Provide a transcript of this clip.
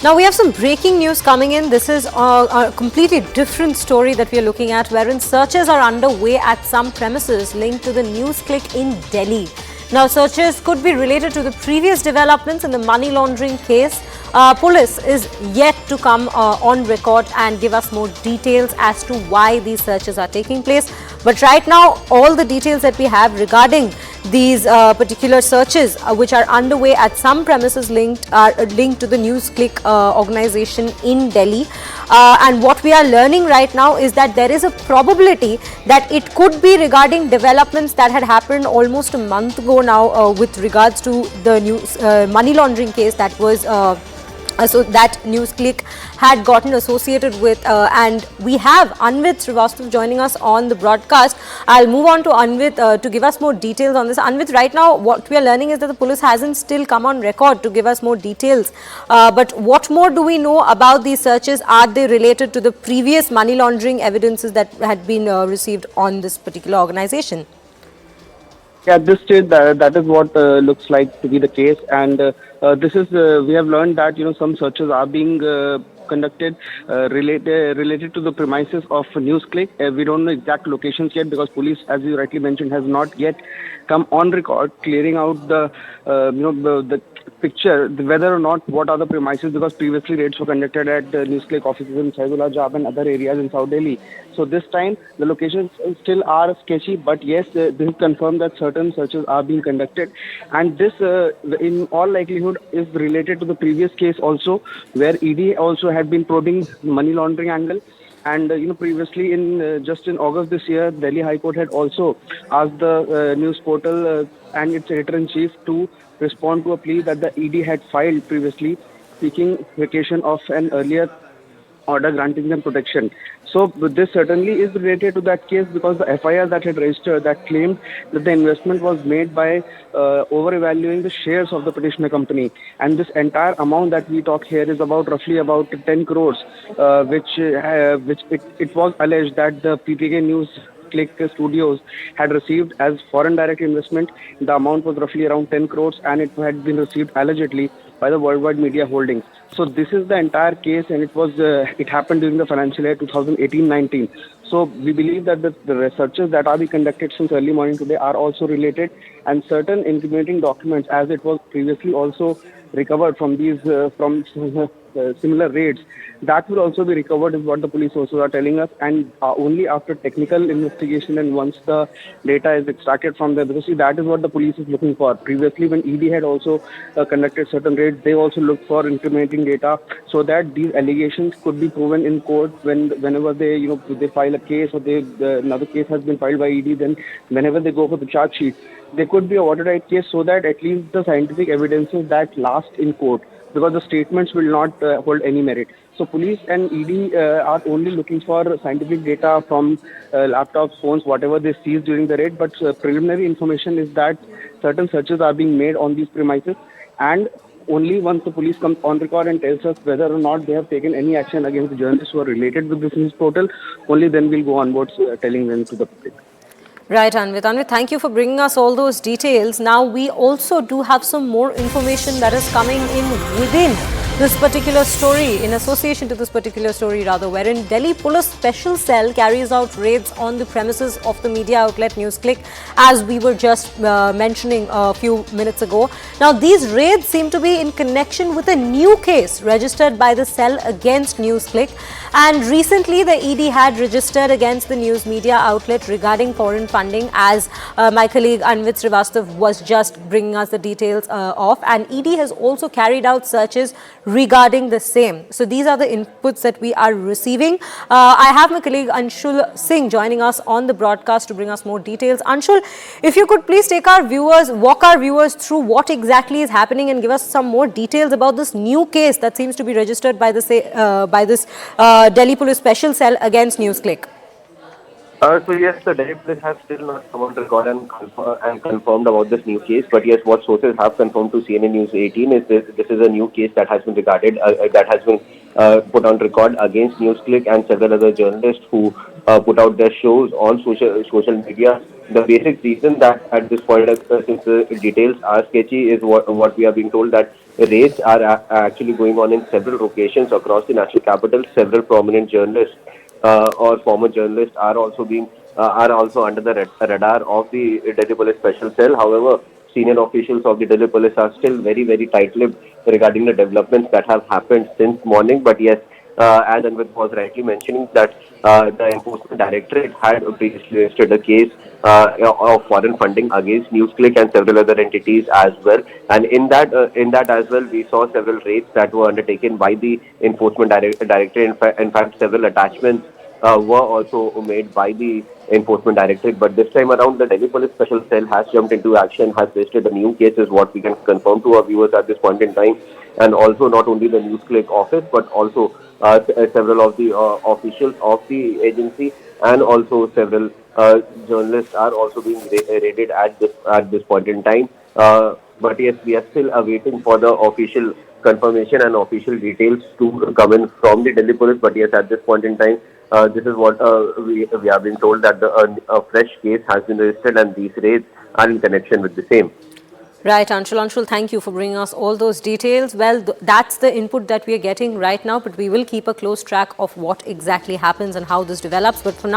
Now we have some breaking news coming in. This is a completely different story that we are looking at, wherein searches are underway at some premises linked to the NewsClick in Delhi. Now searches could be related to the previous developments in the money laundering case. Police is yet to come on record and give us more details as to why these searches are taking place. But right now, all the details that we have regarding these particular searches which are underway at some premises linked to the NewsClick organization in Delhi. And what we are learning right now is that there is a probability that it could be regarding developments that had happened almost a month ago now with regards to the money laundering case that was so that NewsClick had gotten associated with, and we have Anvit Srivastava joining us on the broadcast. I'll move on to Anvit to give us more details on this. Anvit, right now what we are learning is that the police hasn't still come on record to give us more details. But what more do we know about these searches? Are they related to the previous money laundering evidences that had been received on this particular organization? Yeah, at this stage, that is what looks like to be the case, and this is we have learned that some searches are being conducted related to the premises of NewsClick. We don't know exact locations yet because police, as you rightly mentioned, has not yet come on record clearing out the the picture, whether or not what are the premises, because previously raids were conducted at NewsClick offices in Saidullah Jab and other areas in South Delhi. So this time the locations still are sketchy, but yes, this is confirmed that certain searches are being conducted, and this in all likelihood is related to the previous case also, where ED also had been probing money laundering angle. And previously in just in August this year, Delhi High Court had also asked the news portal and its editor-in-chief to respond to a plea that the ED had filed previously, seeking vacation of an earlier order granting them protection. So this certainly is related to that case, because the FIR that had registered that claimed that the investment was made by over-evaluating the shares of the petitioner company, and this entire amount that we talk here is about roughly about 10 crores, which it was alleged that the PPK News Click Studios had received as foreign direct investment. The amount was roughly around 10 crores, and it had been received allegedly by the Worldwide Media Holdings. So this is the entire case, and it happened during the financial year 2018-19. So we believe that the researches that are being conducted since early morning today are also related, and certain incriminating documents, as it was previously also recovered from these similar raids, that will also be recovered, is what the police also are telling us, and only after technical investigation and once the data is extracted from there, because that is what the police is looking for. Previously, when ED had also conducted certain raids, they also looked for incriminating data so that these allegations could be proven in court whenever they they file a case, or another case has been filed by ED. Then whenever they go for the charge sheet, they could be a watertight case, so that at least the scientific evidences that last in court, because the statements will not hold any merit. So police and ED are only looking for scientific data from laptops, phones, whatever they seize during the raid. But preliminary information is that certain searches are being made on these premises, and only once the police comes on record and tells us whether or not they have taken any action against the journalists who are related with this news portal, only then we'll go onwards telling them to the public. Right, Anvit. Anvit, thank you for bringing us all those details. Now, we also do have some more information that is coming in within this particular story, in association to this particular story rather, wherein Delhi Police Special Cell carries out raids on the premises of the media outlet NewsClick, as we were just mentioning a few minutes ago. Now, these raids seem to be in connection with a new case registered by the cell against NewsClick, and recently the ED had registered against the news media outlet regarding foreign funding, as my colleague Anvit Srivastava was just bringing us the details of, and ED has also carried out searches regarding the same. So these are the inputs that we are receiving. I have my colleague Anshul Singh joining us on the broadcast to bring us more details. Anshul, if you could please walk our viewers through what exactly is happening and give us some more details about this new case that seems to be registered by this Delhi Police Special Cell against NewsClick. So yes, the Delhi police has still not come on record and confirmed about this new case. But yes, what sources have confirmed to CNN News 18 is this is a new case that has been put on record against NewsClick and several other journalists who put out their shows on social media. The basic reason that at this point, since the details are sketchy, is what we are being told, that raids are actually going on in several locations across the national capital. Several prominent journalists or former journalists are also under the radar of the Delhi Police Special Cell. However, senior officials of the Delhi Police are still very tight-lipped regarding the developments that have happened since morning. But yes, as Anvit was rightly mentioning, that the Enforcement Directorate had previously registered a case of foreign funding against NewsClick and several other entities as well. And in that as well, we saw several raids that were undertaken by the Enforcement Directorate. In fact, several attachments were also made by the Enforcement Directorate. But this time around, the Delhi Police Special Cell has jumped into action, has registered a new case, is what we can confirm to our viewers at this point in time. And also not only the NewsClick office, but also several of the officials of the agency, and also several journalists are also being raided at this point in time. But yes, we are still awaiting for the official confirmation and official details to come in from the Delhi Police. But yes, at this point in time, this is what we have been told, that a fresh case has been registered and these raids are in connection with the same. Right, Anshul. Anshul, thank you for bringing us all those details. Well, that's the input that we are getting right now, but we will keep a close track of what exactly happens and how this develops. But for now,